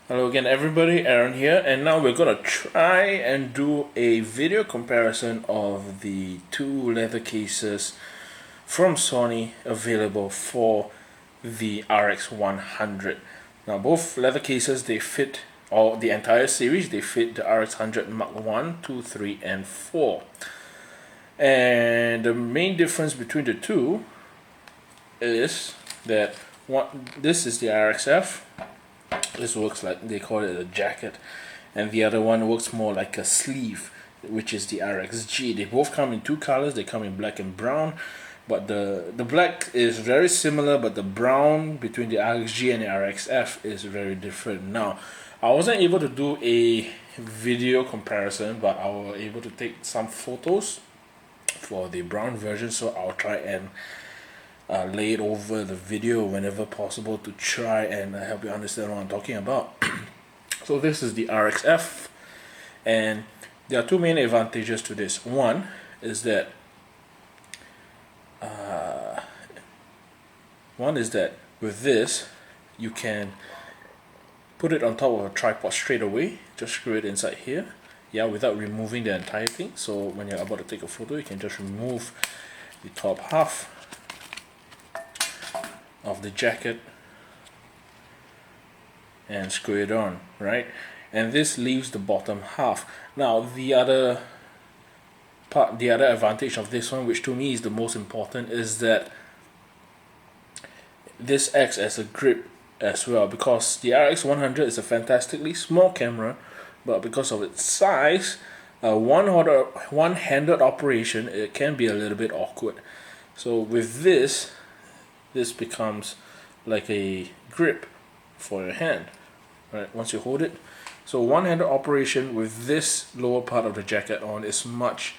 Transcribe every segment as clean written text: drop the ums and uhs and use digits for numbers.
Hello again everybody, Aaron here, and now we're gonna try and do a video comparison of the two leather cases from Sony available for the RX100. Now both leather cases, they fit, or the entire series, they fit the RX100 Mark 1, 2, 3 and 4. And the main difference between the two is that this is the RXF. This works like, they call it a jacket, and the other one works more like a sleeve, which is the RXG. They both come in two colors. They come in black and brown, but the black is very similar, but the brown between the RXG and the RXF is very different. Now, I wasn't able to do a video comparison, but I was able to take some photos for the brown version, so I'll try and lay it over the video whenever possible to try and help you understand what I'm talking about. So this is the RXF, and there are two main advantages to this. One is that with this you can put it on top of a tripod straight away. Just screw it inside here, without removing the entire thing. So when you're about to take a photo, you can just remove the top half of the jacket and screw it on, right? And this leaves the bottom half. Now the other advantage of this one, which to me is the most important, is that this acts as a grip as well, because the RX100 is a fantastically small camera, but because of its size, one-handed operation, it can be a little bit awkward. So with this becomes like a grip for your hand, right? Once you hold it, so one-handed operation with this lower part of the jacket on is much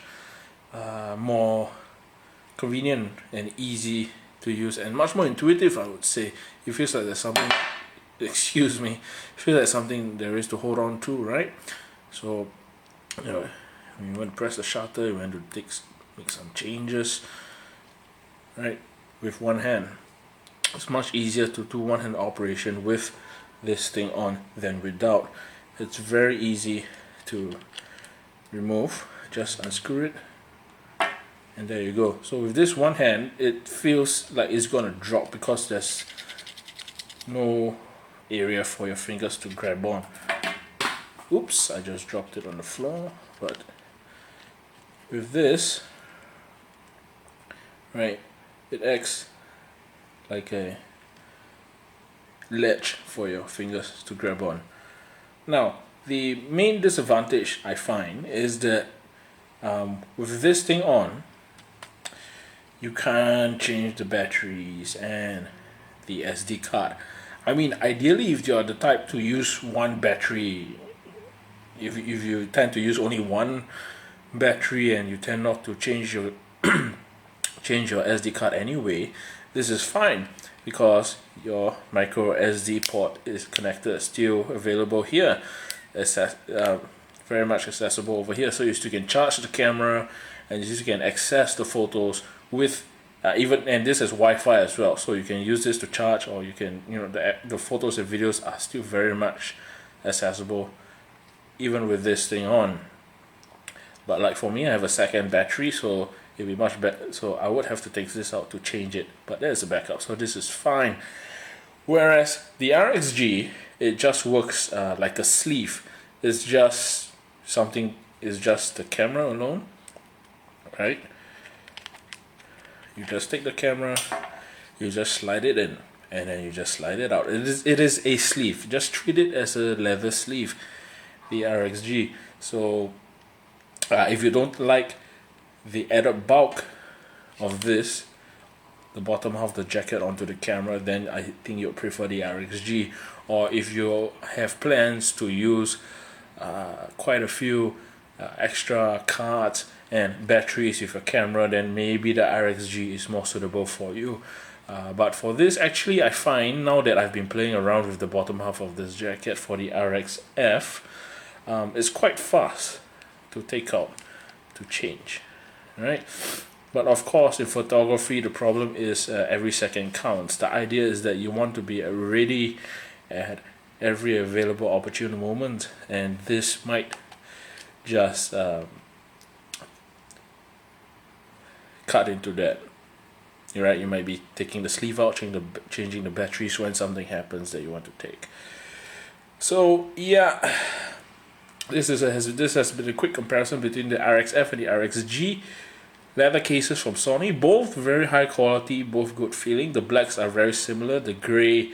more convenient and easy to use, and much more intuitive, I would say. It feels like there's something, excuse me, it feels like something there is to hold on to, right? So when you want to press the shutter, you want to make some changes, right, with one hand. It's much easier to do one-hand operation with this thing on than without. It's very easy to remove. Just unscrew it, and there you go. So with this one hand, it feels like it's gonna drop because there's no area for your fingers to grab on. Oops, I just dropped it on the floor. But with this, right, it acts like a ledge for your fingers to grab on. Now, the main disadvantage I find is that with this thing on, you can't change the batteries and the SD card. I mean, ideally, if you're the type to use one battery, if you tend to use only one battery and you tend not to change your change your SD card anyway, this is fine, because your micro SD port is connected, still available here, very much accessible over here. So you still can charge the camera, and you still can access the photos with and this is Wi-Fi as well, so you can use this to charge, or you can, the photos and videos are still very much accessible even with this thing on. But like for me, I have a second battery, so it'd be much better, so I would have to take this out to change it, but there's a backup, so this is fine. Whereas the RXG, it just works like a sleeve. It's just the camera alone, right? You just take the camera, you just slide it in, and then you just slide it out. It is a sleeve. Just treat it as a leather sleeve, the RXG. So if you don't like the added bulk of this, the bottom half of the jacket onto the camera, then I think you'll prefer the RXG. Or if you have plans to use quite a few extra cards and batteries with a camera, then maybe the RXG is more suitable for you. But for this, actually, I find now that I've been playing around with the bottom half of this jacket for the RXF, it's quite fast to take out, to change, right? But of course, in photography, the problem is every second counts. The idea is that you want to be ready at every available opportune moment, and this might just cut into that. You're right, you might be taking the sleeve out, changing the batteries when something happens that you want to take. So yeah, this has been a quick comparison between the RXF and the RXG. Leather cases from Sony, both very high quality, both good feeling. The blacks are very similar. The grey,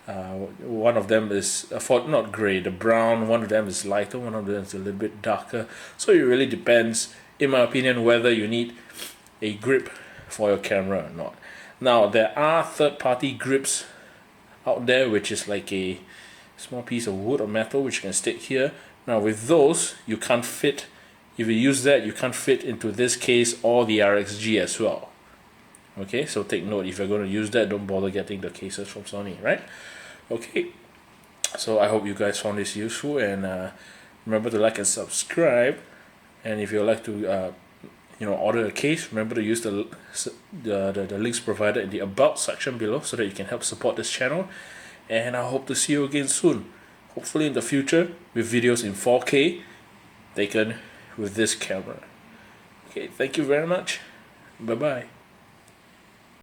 one of them is not grey, the brown, one of them is lighter, one of them is a little bit darker. So it really depends, in my opinion, whether you need a grip for your camera or not. Now there are third-party grips out there, which is like a small piece of wood or metal which you can stick here. Now with those, you can't fit, if you use that, you can't fit into this case or the RXG as well. Okay, so take note, if you're going to use that, don't bother getting the cases from Sony, right? Okay, so I hope you guys found this useful, and remember to like and subscribe. And if you'd like to order a case, remember to use the links provided in the about section below so that you can help support this channel. And I hope to see you again soon, hopefully in the future with videos in 4K taken with this camera. Okay, thank you very much. Bye bye.